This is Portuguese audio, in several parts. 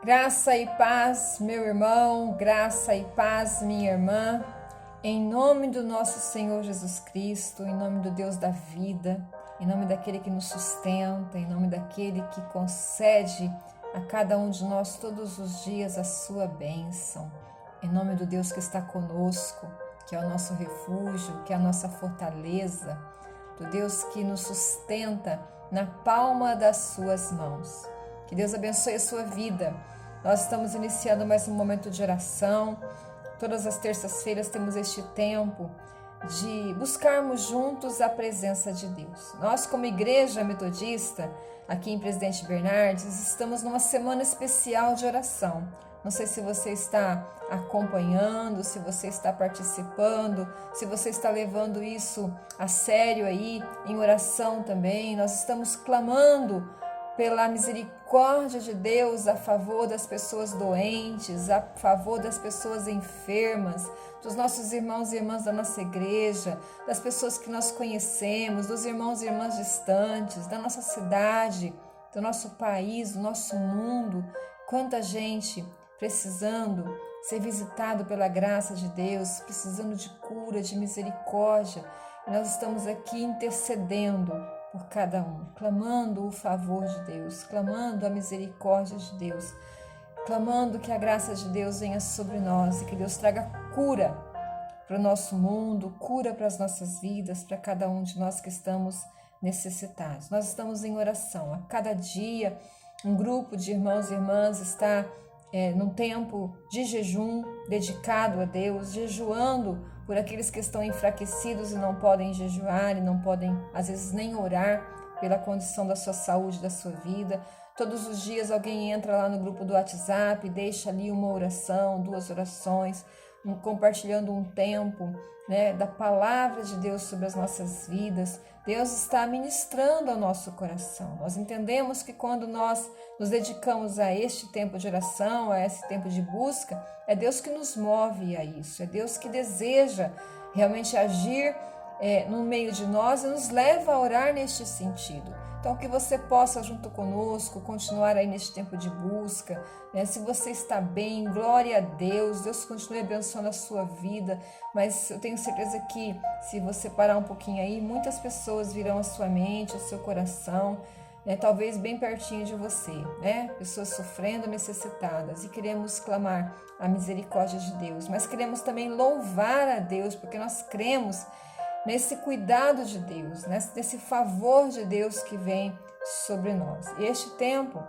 Graça e paz, meu irmão, graça e paz, minha irmã, em nome do nosso Senhor Jesus Cristo, em nome do Deus da vida, em nome daquele que nos sustenta, em nome daquele que concede a cada um de nós todos os dias a sua bênção, em nome do Deus que está conosco, que é o nosso refúgio, que é a nossa fortaleza, do Deus que nos sustenta na palma das suas mãos. Que Deus abençoe a sua vida. Nós estamos iniciando mais um momento de oração. Todas as terças-feiras temos este tempo de buscarmos juntos a presença de Deus. Nós, como Igreja Metodista, aqui em Presidente Bernardes, estamos numa semana especial de oração. Não sei se você está acompanhando, se você está participando, se você está levando isso a sério aí, em oração também. Nós estamos clamando pela misericórdia de Deus a favor das pessoas doentes, a favor das pessoas enfermas, dos nossos irmãos e irmãs da nossa igreja, das pessoas que nós conhecemos, dos irmãos e irmãs distantes, da nossa cidade, do nosso país, do nosso mundo. Quanta gente precisando ser visitado pela graça de Deus, precisando de cura, de misericórdia. E nós estamos aqui intercedendo por cada um, clamando o favor de Deus, clamando a misericórdia de Deus, clamando que a graça de Deus venha sobre nós e que Deus traga cura para o nosso mundo, cura para as nossas vidas, para cada um de nós que estamos necessitados. Nós estamos em oração. A cada dia, um grupo de irmãos e irmãs está num tempo de jejum dedicado a Deus, jejuando por aqueles que estão enfraquecidos e não podem jejuar e não podem, às vezes, nem orar pela condição da sua saúde, da sua vida. Todos os dias alguém entra lá no grupo do WhatsApp, deixa ali uma oração, 2 orações, compartilhando um tempo, da palavra de Deus sobre as nossas vidas. Deus está ministrando ao nosso coração. Nós entendemos que quando nós nos dedicamos a este tempo de oração, a esse tempo de busca, é Deus que nos move a isso, é Deus que deseja realmente agir no meio de nós e nos leva a orar neste sentido. Então, que você possa, junto conosco, continuar aí neste tempo de busca. Se você está bem, glória a Deus, Deus continue abençoando a sua vida, mas eu tenho certeza que se você parar um pouquinho aí, muitas pessoas virão à sua mente, ao seu coração, talvez bem pertinho de você, pessoas sofrendo, necessitadas, e queremos clamar a misericórdia de Deus, mas queremos também louvar a Deus, porque nós cremos nesse cuidado de Deus, nesse favor de Deus que vem sobre nós. E este tempo,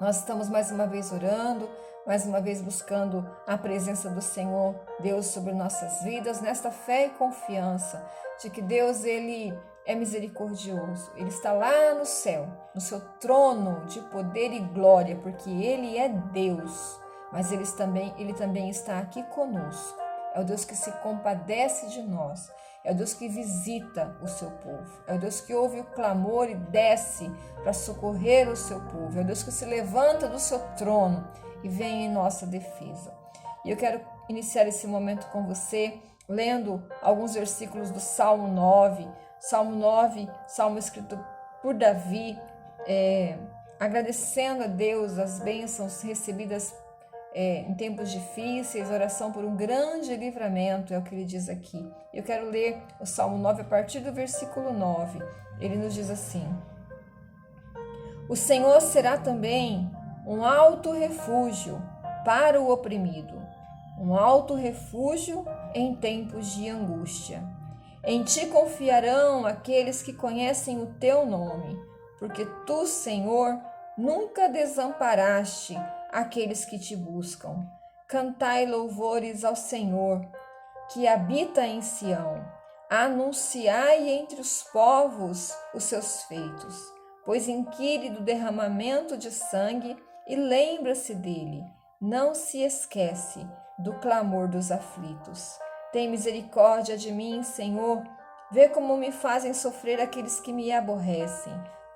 nós estamos mais uma vez orando, mais uma vez buscando a presença do Senhor, Deus sobre nossas vidas, nesta fé e confiança de que Deus, Ele é misericordioso. Ele está lá no céu, no seu trono de poder e glória, porque Ele é Deus, mas Ele também está aqui conosco. É o Deus que se compadece de nós. É o Deus que visita o seu povo. É o Deus que ouve o clamor e desce para socorrer o seu povo. É o Deus que se levanta do seu trono e vem em nossa defesa. E eu quero iniciar esse momento com você, lendo alguns versículos do Salmo 9. Salmo 9, salmo escrito por Davi, agradecendo a Deus as bênçãos recebidas em tempos difíceis, oração por um grande livramento, é o que ele diz aqui. Eu quero ler o Salmo 9 a partir do versículo 9. Ele nos diz assim: O Senhor será também um alto refúgio para o oprimido, um alto refúgio em tempos de angústia. Em ti confiarão aqueles que conhecem o teu nome, porque tu, Senhor, nunca desamparaste aqueles que te buscam. Cantai louvores ao Senhor, que habita em Sião. Anunciai entre os povos os seus feitos, pois inquire do derramamento de sangue e lembra-se dele. Não se esquece do clamor dos aflitos. Tem misericórdia de mim, Senhor. Vê como me fazem sofrer aqueles que me aborrecem.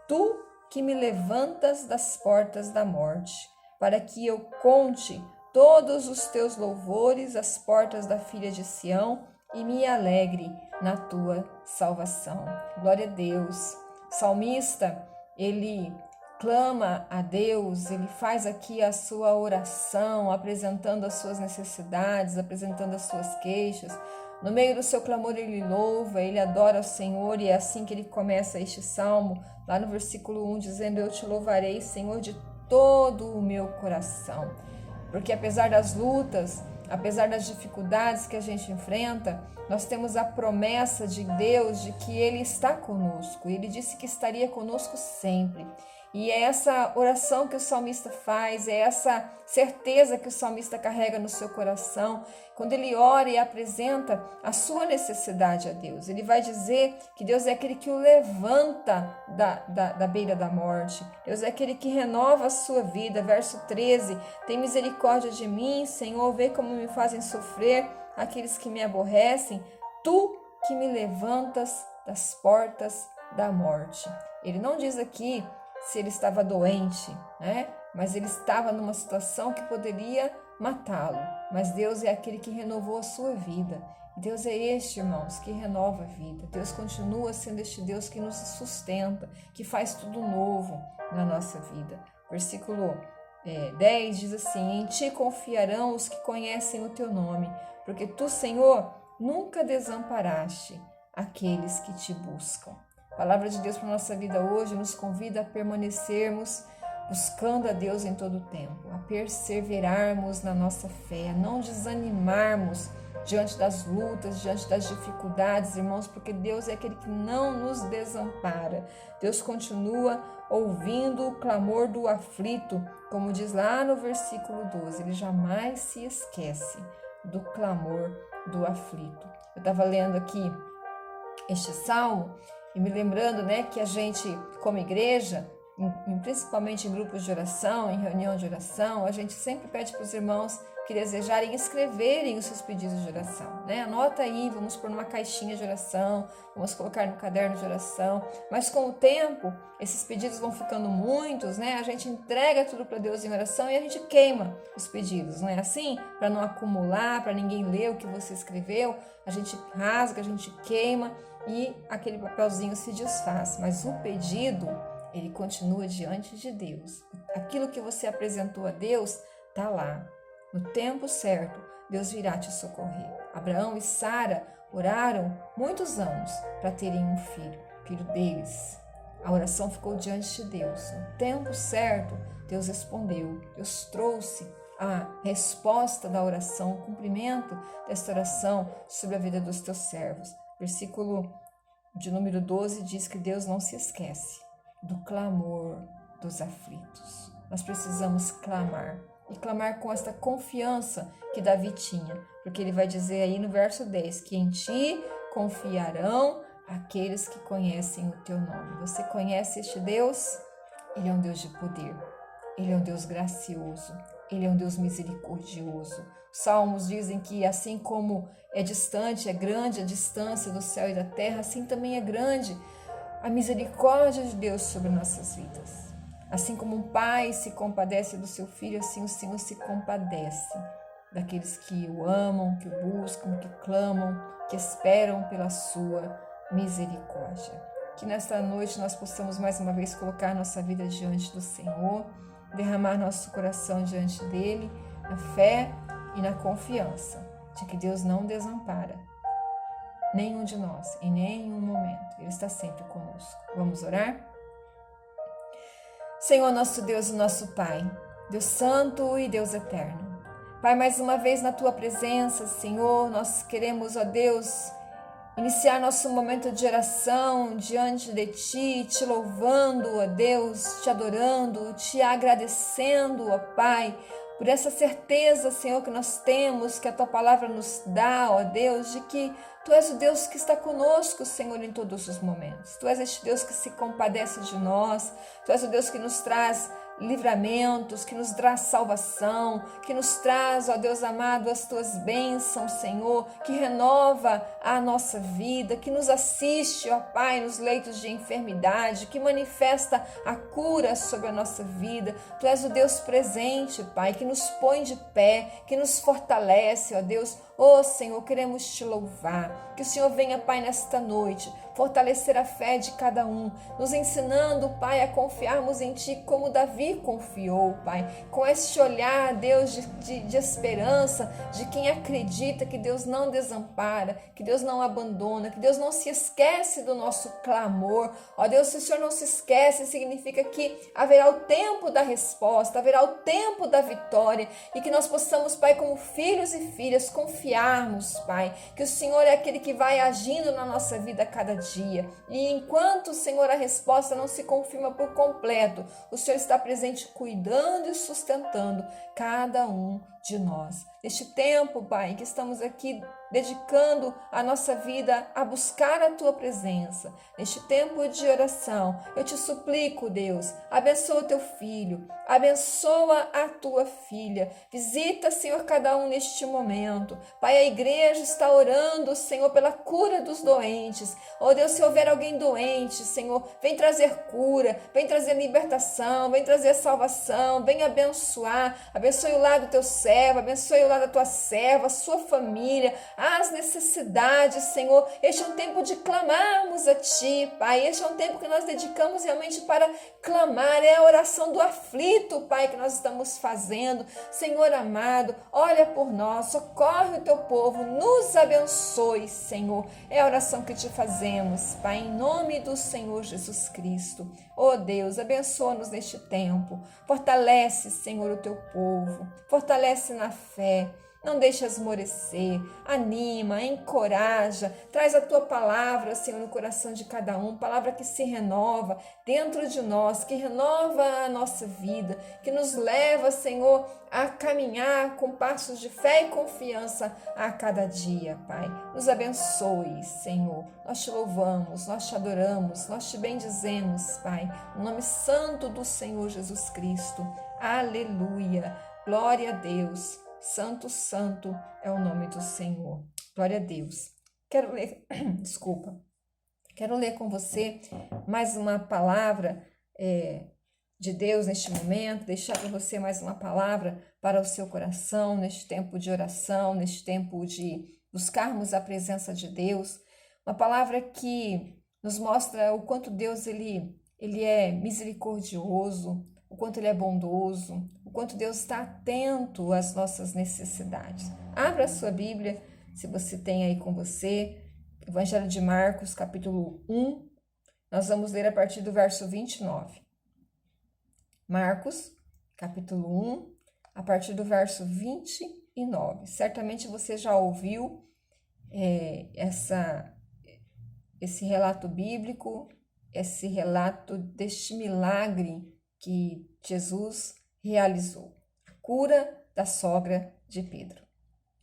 Tu que me levantas das portas da morte, para que eu conte todos os teus louvores às portas da filha de Sião e me alegre na tua salvação. Glória a Deus. O salmista, ele clama a Deus, ele faz aqui a sua oração, apresentando as suas necessidades, apresentando as suas queixas. No meio do seu clamor ele louva, ele adora o Senhor, e é assim que ele começa este salmo, lá no versículo 1, dizendo: eu te louvarei, Senhor, de todo o meu coração. Porque apesar das lutas, apesar das dificuldades que a gente enfrenta, nós temos a promessa de Deus de que Ele está conosco. Ele disse que estaria conosco sempre. E é essa oração que o salmista faz, é essa certeza que o salmista carrega no seu coração, quando ele ora e apresenta a sua necessidade a Deus. Ele vai dizer que Deus é aquele que o levanta da beira da morte. Deus é aquele que renova a sua vida. Verso 13, tem misericórdia de mim, Senhor, vê como me fazem sofrer aqueles que me aborrecem, tu que me levantas das portas da morte. Ele não diz aqui se ele estava doente, né? Mas ele estava numa situação que poderia matá-lo. Mas Deus é aquele que renovou a sua vida. Deus é este, irmãos, que renova a vida. Deus continua sendo este Deus que nos sustenta, que faz tudo novo na nossa vida. Versículo 10 diz assim: em ti confiarão os que conhecem o teu nome, porque tu, Senhor, nunca desamparaste aqueles que te buscam. A palavra de Deus para a nossa vida hoje nos convida a permanecermos buscando a Deus em todo o tempo, a perseverarmos na nossa fé, a não desanimarmos diante das lutas, diante das dificuldades, irmãos, porque Deus é aquele que não nos desampara. Deus continua ouvindo o clamor do aflito, como diz lá no versículo 12, ele jamais se esquece do clamor do aflito. Eu estava lendo aqui este salmo e me lembrando, né, que a gente, como igreja, principalmente em grupos de oração, em reunião de oração, a gente sempre pede para os irmãos que desejarem escreverem os seus pedidos de oração, né? Anota aí, vamos pôr numa caixinha de oração, vamos colocar no caderno de oração, mas com o tempo, esses pedidos vão ficando muitos, né? A gente entrega tudo para Deus em oração e a gente queima os pedidos, não é assim? Para não acumular, para ninguém ler o que você escreveu, a gente rasga, a gente queima e aquele papelzinho se desfaz, mas o pedido, ele continua diante de Deus. Aquilo que você apresentou a Deus está lá. No tempo certo, Deus virá te socorrer. Abraão e Sara oraram muitos anos para terem um filho deles. A oração ficou diante de Deus. No tempo certo, Deus respondeu. Deus trouxe a resposta da oração, o cumprimento desta oração sobre a vida dos teus servos. Versículo de número 12 diz que Deus não se esquece do clamor dos aflitos. Nós precisamos clamar, e clamar com esta confiança que Davi tinha, porque ele vai dizer aí no verso 10, que em ti confiarão aqueles que conhecem o teu nome. Você conhece este Deus? Ele é um Deus de poder, ele é um Deus gracioso, ele é um Deus misericordioso. Os salmos dizem que assim como é distante, é grande a distância do céu e da terra, assim também é grande a misericórdia de Deus sobre nossas vidas. Assim como um pai se compadece do seu filho, assim o Senhor se compadece daqueles que o amam, que o buscam, que clamam, que esperam pela sua misericórdia. Que nesta noite nós possamos mais uma vez colocar nossa vida diante do Senhor, derramar nosso coração diante dele, na fé e na confiança de que Deus não desampara nenhum de nós, em nenhum momento. Ele está sempre conosco. Vamos orar? Senhor, nosso Deus e nosso Pai, Deus Santo e Deus Eterno. Pai, mais uma vez na Tua presença, Senhor, nós queremos, ó Deus, iniciar nosso momento de oração diante de Ti, Te louvando, ó Deus, Te adorando, Te agradecendo, ó Pai, por essa certeza, Senhor, que nós temos, que a Tua palavra nos dá, ó Deus, de que Tu és o Deus que está conosco, Senhor, em todos os momentos. Tu és este Deus que se compadece de nós. Tu és o Deus que nos traz livramentos, que nos traz salvação, que nos traz, ó Deus amado, as Tuas bênçãos, Senhor, que renova a nossa vida, que nos assiste, ó Pai, nos leitos de enfermidade, que manifesta a cura sobre a nossa vida. Tu és o Deus presente, Pai, que nos põe de pé, que nos fortalece, ó Deus. Ó Senhor, queremos Te louvar. Que o Senhor venha, Pai, nesta noite, fortalecer a fé de cada um, nos ensinando, Pai, a confiarmos em Ti como Davi confiou, Pai, com este olhar, Deus, de esperança, de quem acredita que Deus não desampara, que Deus não abandona, que Deus não se esquece do nosso clamor. Ó Deus, se o Senhor não se esquece, significa que haverá o tempo da resposta, haverá o tempo da vitória, e que nós possamos, Pai, como filhos e filhas, confiarmos, Pai, que o Senhor é aquele que vai agindo na nossa vida a cada dia. E enquanto, Senhor, a resposta não se confirma por completo, o Senhor está presente cuidando e sustentando cada um de nós. Neste tempo, Pai, que estamos aqui dedicando a nossa vida a buscar a Tua presença, neste tempo de oração, eu te suplico, Deus, abençoa o Teu filho, abençoa a Tua filha, visita, Senhor, cada um neste momento. Pai, a igreja está orando, Senhor, pela cura dos doentes. Oh Deus, se houver alguém doente, Senhor, vem trazer cura, vem trazer libertação, vem trazer salvação, vem abençoar, abençoe o lar do Teu servo, abençoe o lar da Tua serva, a sua família, as necessidades, Senhor. Este é um tempo de clamarmos a Ti, Pai. Este é um tempo que nós dedicamos realmente para clamar. É a oração do aflito, Pai, que nós estamos fazendo. Senhor amado, olha por nós, socorre o Teu povo, nos abençoe, Senhor. É a oração que Te fazemos, Pai, em nome do Senhor Jesus Cristo. Oh Deus, abençoa-nos neste tempo. Fortalece, Senhor, o Teu povo. Fortalece na fé. Não deixa esmorecer, anima, encoraja, traz a Tua palavra, Senhor, no coração de cada um, palavra que se renova dentro de nós, que renova a nossa vida, que nos leva, Senhor, a caminhar com passos de fé e confiança a cada dia, Pai. Nos abençoe, Senhor. Nós Te louvamos, nós Te adoramos, nós Te bendizemos, Pai, no nome santo do Senhor Jesus Cristo. Aleluia. Glória a Deus. Santo, santo é o nome do Senhor. Glória a Deus. Quero ler, quero ler com você mais uma palavra de Deus neste momento, deixar para você mais uma palavra para o seu coração, neste tempo de oração, neste tempo de buscarmos a presença de Deus. Uma palavra que nos mostra o quanto Deus ele é misericordioso, o quanto Ele é bondoso, o quanto Deus está atento às nossas necessidades. Abra a sua Bíblia, se você tem aí com você, Evangelho de Marcos, capítulo 1, nós vamos ler a partir do verso 29. Marcos, capítulo 1, a partir do verso 29. Certamente você já ouviu esse relato bíblico, esse relato deste milagre que Jesus realizou, a cura da sogra de Pedro.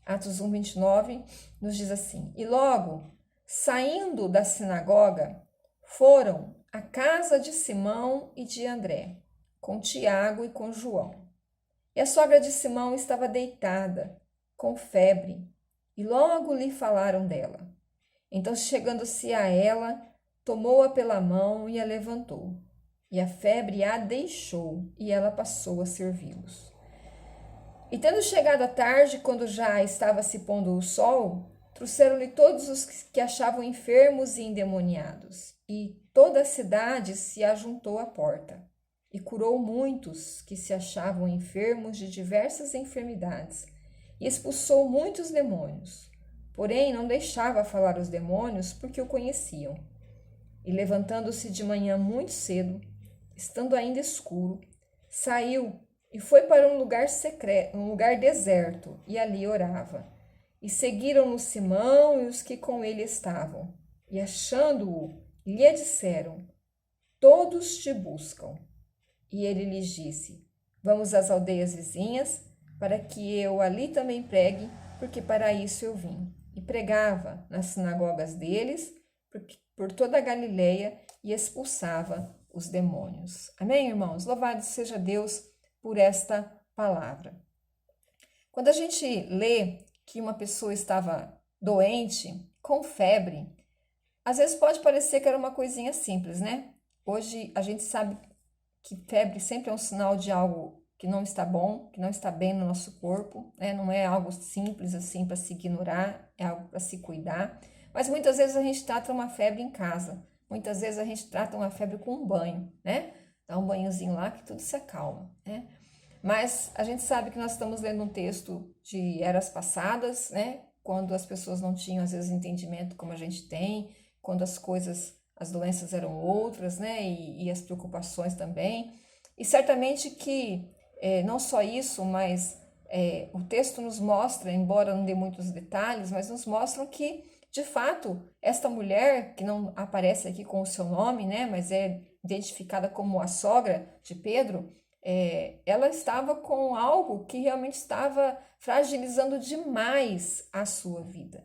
Atos 1, 29 nos diz assim: E logo, saindo da sinagoga, foram à casa de Simão e de André, com Tiago e com João. E a sogra de Simão estava deitada, com febre, e logo lhe falaram dela. Então, chegando-se a ela, tomou-a pela mão e a levantou. E a febre a deixou, e ela passou a servi-los. E tendo chegado a tarde, quando já estava se pondo o sol, trouxeram-lhe todos os que achavam enfermos e endemoniados. E toda a cidade se ajuntou à porta. E curou muitos que se achavam enfermos de diversas enfermidades. E expulsou muitos demônios. Porém, não deixava falar os demônios, porque o conheciam. E levantando-se de manhã muito cedo, estando ainda escuro, saiu e foi para um lugar secreto, um lugar deserto, e ali orava. E seguiram-no Simão e os que com ele estavam. E achando-o, lhe disseram: Todos te buscam. E ele lhes disse: Vamos às aldeias vizinhas, para que eu ali também pregue, porque para isso eu vim. E pregava nas sinagogas deles, por toda a Galileia, e expulsava os demônios. Amém, irmãos? Louvado seja Deus por esta palavra. Quando a gente lê que uma pessoa estava doente, com febre, às vezes pode parecer que era uma coisinha simples, né? Hoje a gente sabe que febre sempre é um sinal de algo que não está bom, que não está bem no nosso corpo, né? Não é algo simples assim para se ignorar, é algo para se cuidar. Mas muitas vezes a gente trata uma febre em casa. Muitas vezes a gente trata uma febre com um banho, né? Dá um banhozinho lá que tudo se acalma, né? Mas a gente sabe que nós estamos lendo um texto de eras passadas, né? Quando as pessoas não tinham, às vezes, entendimento como a gente tem, quando as coisas, as doenças eram outras, né? E as preocupações também. E certamente que não só isso, mas o texto nos mostra, embora não dê muitos detalhes, mas nos mostram que, de fato, esta mulher, que não aparece aqui com o seu nome, né? Mas é identificada como a sogra de Pedro, ela estava com algo que realmente estava fragilizando demais a sua vida.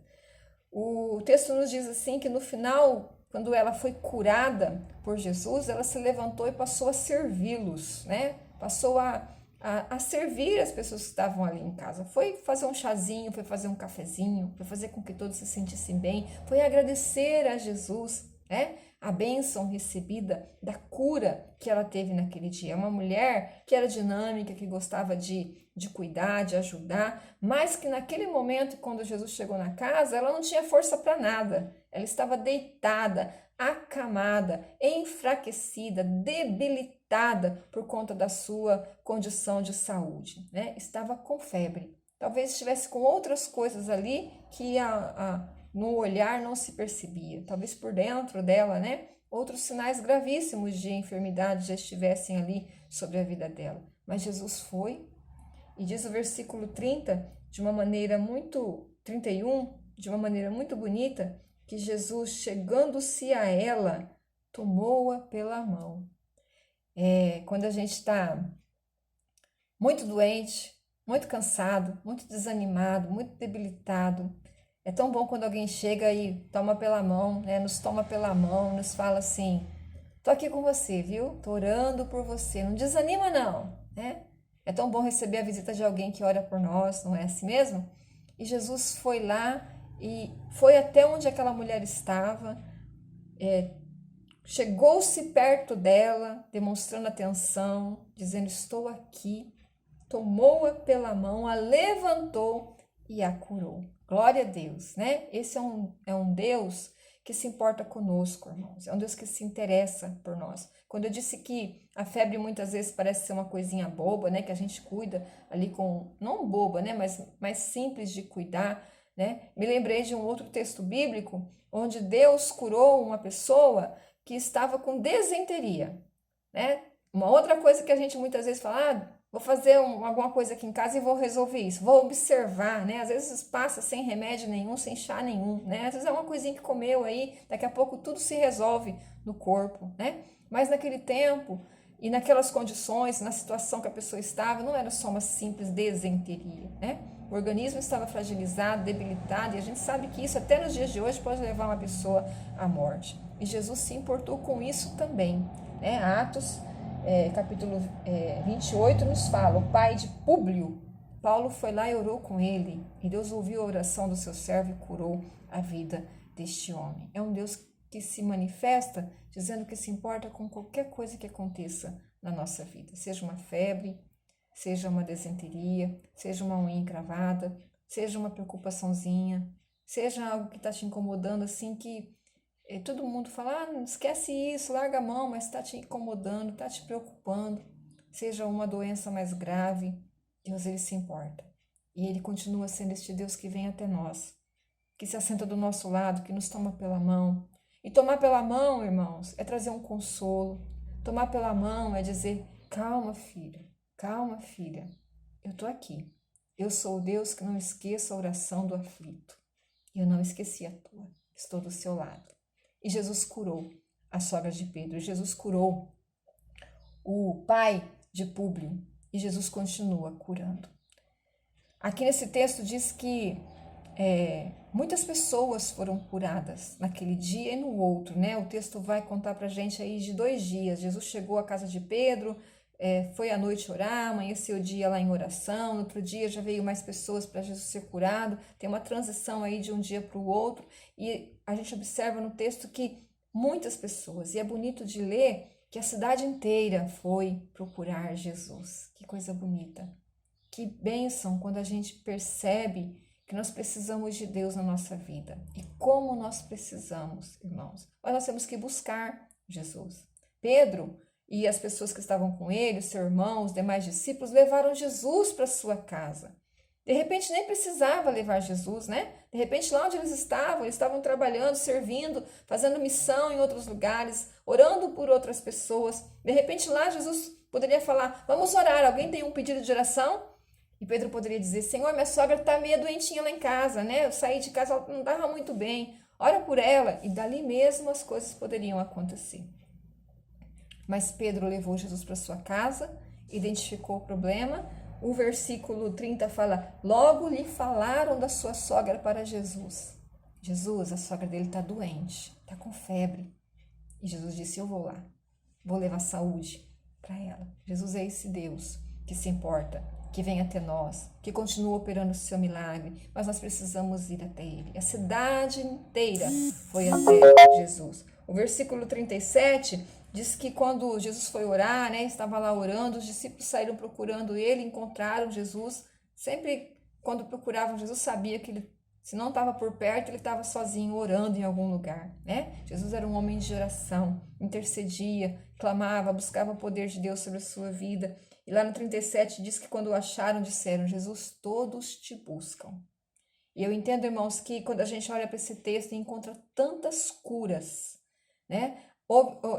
O texto nos diz assim que no final, quando ela foi curada por Jesus, ela se levantou e passou a servi-los, né? Passou a servir as pessoas que estavam ali em casa. Foi fazer um chazinho, foi fazer um cafezinho, foi fazer com que todos se sentissem bem, foi agradecer a Jesus, né? A bênção recebida da cura que ela teve naquele dia. Uma mulher que era dinâmica, que gostava de cuidar, de ajudar, mas que naquele momento, quando Jesus chegou na casa, ela não tinha força para nada. Ela estava deitada, acamada, enfraquecida, debilitada por conta da sua condição de saúde, né? Estava com febre. Talvez estivesse com outras coisas ali que no olhar não se percebia. Talvez por dentro dela, né? Outros sinais gravíssimos de enfermidade já estivessem ali sobre a vida dela. Mas Jesus foi, e diz o versículo 30, de uma maneira muito, 31, de uma maneira muito bonita, que Jesus, chegando-se a ela, tomou-a pela mão. Quando a gente está muito doente, muito cansado, muito desanimado, muito debilitado, é tão bom quando alguém chega e toma pela mão, né? Nos toma pela mão, nos fala assim: tô aqui com você, viu? Tô orando por você. Não desanima, não, né? É tão bom receber a visita de alguém que ora por nós, não é assim mesmo? E Jesus foi lá e foi até onde aquela mulher estava, chegou-se perto dela, demonstrando atenção, dizendo: estou aqui. Tomou-a pela mão, a levantou e a curou. Glória a Deus, né? Esse é um Deus que se importa conosco, irmãos. É um Deus que se interessa por nós. Quando eu disse que a febre muitas vezes parece ser uma coisinha boba, né? Que a gente cuida ali com, não boba, né? Mas mais simples de cuidar, né? Me lembrei de um outro texto bíblico onde Deus curou uma pessoa que estava com desenteria, né? Uma outra coisa que a gente muitas vezes fala: vou fazer alguma coisa aqui em casa e vou resolver isso. Vou observar, né? Às vezes passa sem remédio nenhum, sem chá nenhum, né? Às vezes é uma coisinha que comeu aí, daqui a pouco tudo se resolve no corpo, né? Mas naquele tempo e naquelas condições, na situação que a pessoa estava, não era só uma simples desenteria, né? O organismo estava fragilizado, debilitado, e a gente sabe que isso até nos dias de hoje pode levar uma pessoa à morte. E Jesus se importou com isso também, né? Atos capítulo 28 nos fala: o pai de Públio, Paulo foi lá e orou com ele, e Deus ouviu a oração do seu servo e curou a vida deste homem. É um Deus que se manifesta dizendo que se importa com qualquer coisa que aconteça na nossa vida, seja uma febre, seja uma desenteria, seja uma unha encravada, seja uma preocupaçãozinha, seja algo que está te incomodando assim que todo mundo fala: não esquece isso, larga a mão, mas está te incomodando, está te preocupando, seja uma doença mais grave, Deus, ele se importa. E ele continua sendo este Deus que vem até nós, que se assenta do nosso lado, que nos toma pela mão. E tomar pela mão, irmãos, é trazer um consolo. Tomar pela mão é dizer: calma, filha, eu estou aqui. Eu sou o Deus que não esqueça a oração do aflito. E eu não esqueci a tua, estou do seu lado. E Jesus curou a sogra de Pedro, Jesus curou o pai de Públio, e Jesus continua curando. Aqui nesse texto diz que muitas pessoas foram curadas naquele dia e no outro, né? O texto vai contar pra gente aí de 2 dias. Jesus chegou à casa de Pedro, foi à noite orar, amanheceu o dia lá em oração, no outro dia já veio mais pessoas para Jesus ser curado. Tem uma transição aí de um dia para o outro, e a gente observa no texto que muitas pessoas, e é bonito de ler que a cidade inteira foi procurar Jesus. Que coisa bonita, que bênção quando a gente percebe que nós precisamos de Deus na nossa vida. E como nós precisamos, irmãos? Nós temos que buscar Jesus. Pedro e as pessoas que estavam com ele, seu irmão, os demais discípulos, levaram Jesus para sua casa. De repente nem precisava levar Jesus, né? De repente lá onde eles estavam trabalhando, servindo, fazendo missão em outros lugares, orando por outras pessoas. De repente lá Jesus poderia falar, vamos orar, alguém tem um pedido de oração? E Pedro poderia dizer, Senhor, minha sogra está meio doentinha lá em casa, né? Eu saí de casa, ela não estava muito bem, ora por ela. E dali mesmo as coisas poderiam acontecer. Mas Pedro levou Jesus para sua casa, identificou o problema. O versículo 30 fala, logo lhe falaram da sua sogra para Jesus. Jesus, a sogra dele está doente, está com febre. E Jesus disse, eu vou lá, vou levar saúde para ela. Jesus é esse Deus que se importa, que vem até nós, que continua operando o seu milagre, mas nós precisamos ir até ele. A cidade inteira foi até Jesus. O versículo 37 diz que quando Jesus foi orar, né, estava lá orando, os discípulos saíram procurando ele, encontraram Jesus. Sempre quando procuravam Jesus, sabia que ele, se não estava por perto, ele estava sozinho orando em algum lugar, né? Jesus era um homem de oração, intercedia, clamava, buscava o poder de Deus sobre a sua vida. E lá no 37 diz que quando o acharam, disseram, Jesus, todos te buscam. E eu entendo, irmãos, que quando a gente olha para esse texto e encontra tantas curas, né?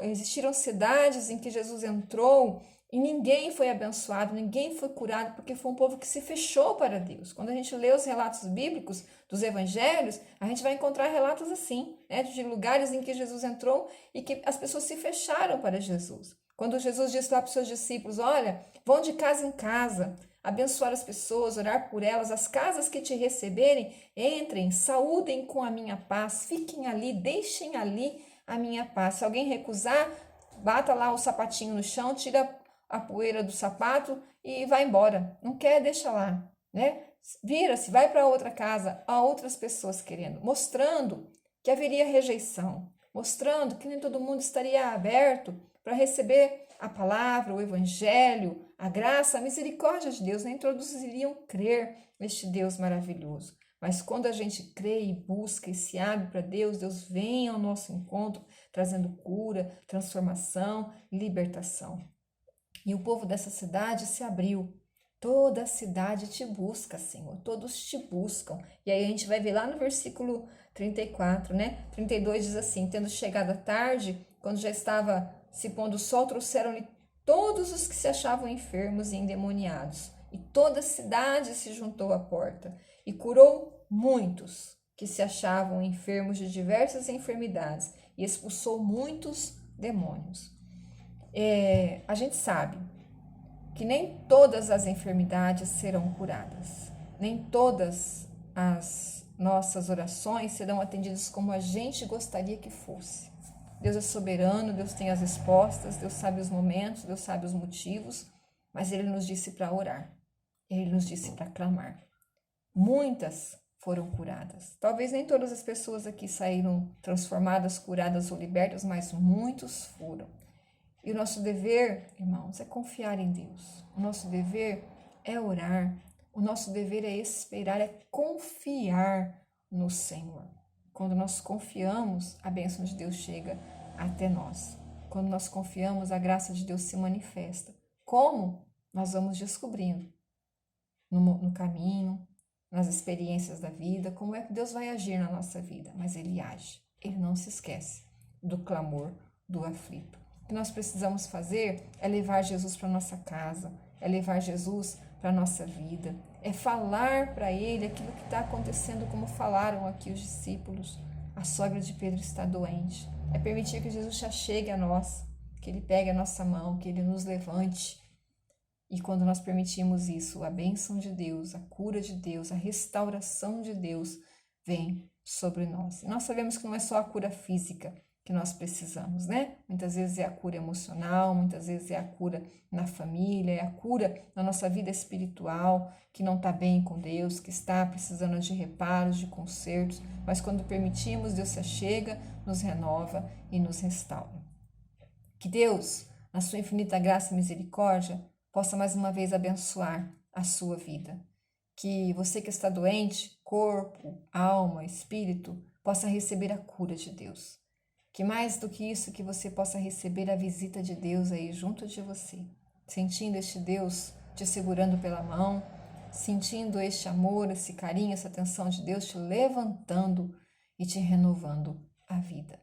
Existiram cidades em que Jesus entrou e ninguém foi abençoado, ninguém foi curado, porque foi um povo que se fechou para Deus. Quando a gente lê os relatos bíblicos dos evangelhos, a gente vai encontrar relatos assim, né? De lugares em que Jesus entrou e que as pessoas se fecharam para Jesus. Quando Jesus disse lá para os seus discípulos, olha, vão de casa em casa, abençoar as pessoas, orar por elas, as casas que te receberem, entrem, saúdem com a minha paz, fiquem ali, deixem ali a minha paz. Se alguém recusar, bata lá o sapatinho no chão, tira a poeira do sapato e vai embora. Não quer, deixa lá, né? Vira-se, vai para outra casa, há outras pessoas querendo, mostrando que haveria rejeição, mostrando que nem todo mundo estaria aberto para receber a palavra, o evangelho, a graça, a misericórdia de Deus. Nem todos iriam crer neste Deus maravilhoso. Mas quando a gente crê e busca e se abre para Deus, Deus vem ao nosso encontro, trazendo cura, transformação, libertação. E o povo dessa cidade se abriu. Toda a cidade te busca, Senhor, todos te buscam. E aí a gente vai ver lá no versículo 34, né? 32 diz assim, tendo chegado a tarde, quando já estava se pondo o sol, trouxeram-lhe todos os que se achavam enfermos e endemoniados. E toda a cidade se juntou à porta e curou muitos que se achavam enfermos de diversas enfermidades e expulsou muitos demônios. A gente sabe que nem todas as enfermidades serão curadas, nem todas as nossas orações serão atendidas como a gente gostaria que fosse. Deus é soberano, Deus tem as respostas, Deus sabe os momentos, Deus sabe os motivos, mas Ele nos disse para orar, Ele nos disse para clamar. Muitas foram curadas. Talvez nem todas as pessoas aqui saíram transformadas, curadas ou libertas, mas muitos foram. E o nosso dever, irmãos, é confiar em Deus. O nosso dever é orar. O nosso dever é esperar, é confiar no Senhor. Quando nós confiamos, a bênção de Deus chega até nós. Quando nós confiamos, a graça de Deus se manifesta. Como? Nós vamos descobrindo no caminho, nas experiências da vida, como é que Deus vai agir na nossa vida. Mas Ele age. Ele não se esquece do clamor do aflito. O que nós precisamos fazer é levar Jesus para nossa casa, é levar Jesus para a nossa vida, é falar para Ele aquilo que está acontecendo, como falaram aqui os discípulos. A sogra de Pedro está doente. É permitir que Jesus já chegue a nós, que Ele pegue a nossa mão, que Ele nos levante. E quando nós permitimos isso, a bênção de Deus, a cura de Deus, a restauração de Deus vem sobre nós. E nós sabemos que não é só a cura física que nós precisamos, né? Muitas vezes é a cura emocional, muitas vezes é a cura na família, é a cura na nossa vida espiritual, que não está bem com Deus, que está precisando de reparos, de consertos, mas quando permitimos, Deus se achega, nos renova e nos restaura. Que Deus, na sua infinita graça e misericórdia, possa mais uma vez abençoar a sua vida. que você que está doente, corpo, alma, espírito, possa receber a cura de Deus. Que mais do que isso, que você possa receber a visita de Deus aí junto de você, sentindo este Deus te segurando pela mão, sentindo este amor, esse carinho, essa atenção de Deus te levantando e te renovando a vida.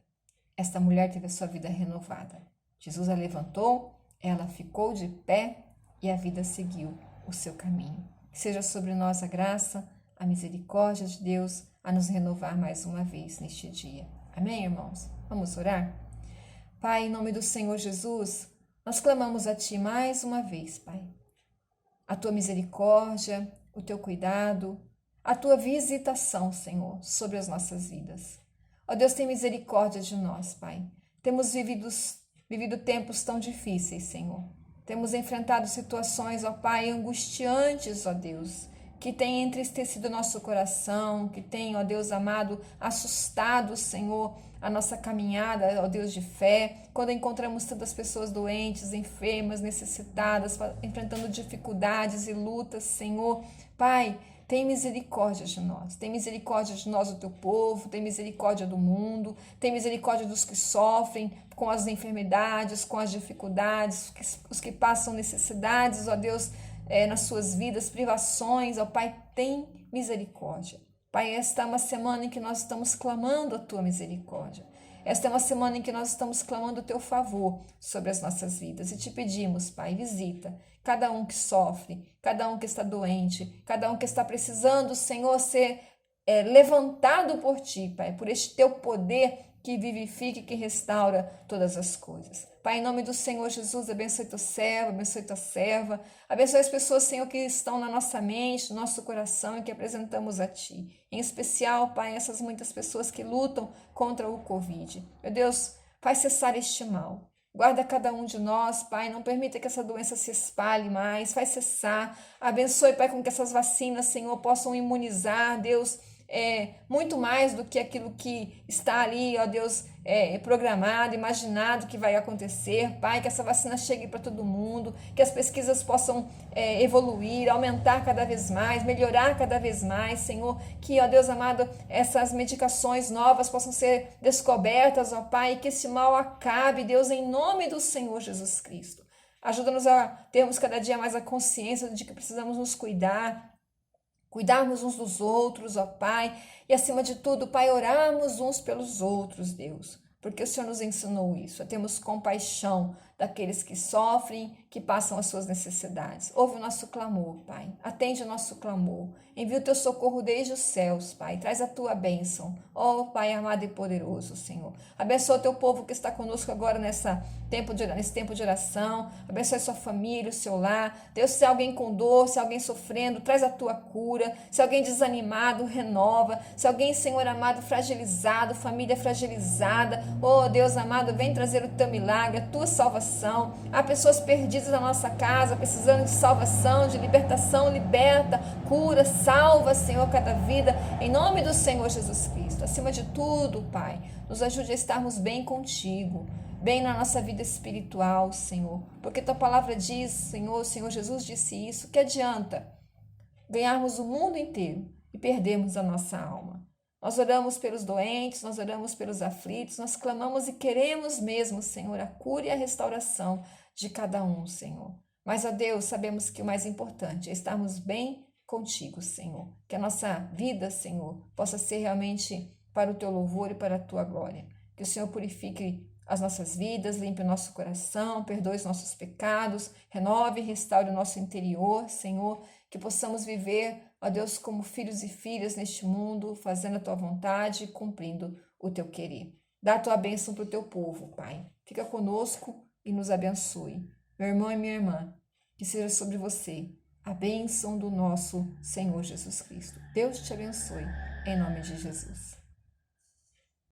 Esta mulher teve a sua vida renovada. Jesus a levantou, ela ficou de pé e a vida seguiu o seu caminho. Que seja sobre nós a graça, a misericórdia de Deus a nos renovar mais uma vez neste dia. Amém, irmãos? Vamos orar? Pai, em nome do Senhor Jesus, nós clamamos a Ti mais uma vez, Pai. A Tua misericórdia, o Teu cuidado, a Tua visitação, Senhor, sobre as nossas vidas. Ó Deus, tem misericórdia de nós, Pai. Temos vivido tempos tão difíceis, Senhor. Temos enfrentado situações, ó Pai, angustiantes, ó Deus, que tem entristecido nosso coração, que tem, ó Deus amado, assustado, Senhor, a nossa caminhada, ó Deus de fé, quando encontramos tantas pessoas doentes, enfermas, necessitadas, enfrentando dificuldades e lutas, Senhor. Pai, tem misericórdia de nós, o teu povo, tem misericórdia do mundo, tem misericórdia dos que sofrem com as enfermidades, com as dificuldades, os que passam necessidades, ó Deus, nas suas vidas, privações, ó Pai, tem misericórdia. Pai, esta é uma semana em que nós estamos clamando a Tua misericórdia. Esta é uma semana em que nós estamos clamando o Teu favor sobre as nossas vidas e te pedimos, Pai, visita cada um que sofre, cada um que está doente, cada um que está precisando, Senhor, ser levantado por Ti, Pai, por este Teu poder que vivifica e que restaura todas as coisas. Pai, em nome do Senhor Jesus, abençoe teu servo, abençoe tua serva, abençoe as pessoas, Senhor, que estão na nossa mente, no nosso coração e que apresentamos a Ti. Em especial, Pai, essas muitas pessoas que lutam contra o Covid. Meu Deus, faz cessar este mal. Guarda cada um de nós, Pai, não permita que essa doença se espalhe mais, faz cessar. Abençoe, Pai, com que essas vacinas, Senhor, possam imunizar, Deus, muito mais do que aquilo que está ali, ó Deus, programado, imaginado que vai acontecer. Pai, que essa vacina chegue para todo mundo, que as pesquisas possam evoluir, aumentar cada vez mais, melhorar cada vez mais, Senhor, que, ó Deus amado, essas medicações novas possam ser descobertas, ó Pai, e que esse mal acabe, Deus, em nome do Senhor Jesus Cristo. Ajuda-nos a termos cada dia mais a consciência de que precisamos nos cuidarmos uns dos outros, ó Pai, e acima de tudo, Pai, orarmos uns pelos outros, Deus, porque o Senhor nos ensinou isso, a termos compaixão daqueles que sofrem, que passam as suas necessidades. Ouve o nosso clamor, Pai, atende o nosso clamor, envia o teu socorro desde os céus, Pai, traz a tua bênção, ó Pai amado e poderoso, Senhor. Abençoa o teu povo que está conosco agora nesse tempo de oração, abençoe a sua família, o seu lar. Deus, se há alguém com dor, se há alguém sofrendo, traz a tua cura, se há alguém desanimado, renova, se há alguém, Senhor amado, fragilizado, família fragilizada, ó Deus amado, vem trazer o teu milagre, a tua salvação. Há pessoas perdidas na nossa casa, precisando de salvação, de libertação, liberta, cura, salva, Senhor, cada vida, em nome do Senhor Jesus Cristo. Acima de tudo, Pai, nos ajude a estarmos bem contigo, bem na nossa vida espiritual, Senhor, porque tua palavra diz, Senhor, o Senhor Jesus disse isso, que adianta ganharmos o mundo inteiro e perdermos a nossa alma. Nós oramos pelos doentes, nós oramos pelos aflitos, nós clamamos e queremos mesmo, Senhor, a cura e a restauração de cada um, Senhor. Mas, ó Deus, sabemos que o mais importante é estarmos bem contigo, Senhor. Que a nossa vida, Senhor, possa ser realmente para o teu louvor e para a tua glória. Que o Senhor purifique as nossas vidas, limpe o nosso coração, perdoe os nossos pecados, renove e restaure o nosso interior, Senhor. Que possamos viver, ó Deus, como filhos e filhas neste mundo, fazendo a tua vontade e cumprindo o teu querer. Dá a tua bênção para o teu povo, Pai. Fica conosco e nos abençoe. Meu irmão e minha irmã, que seja sobre você a bênção do nosso Senhor Jesus Cristo. Deus te abençoe, em nome de Jesus.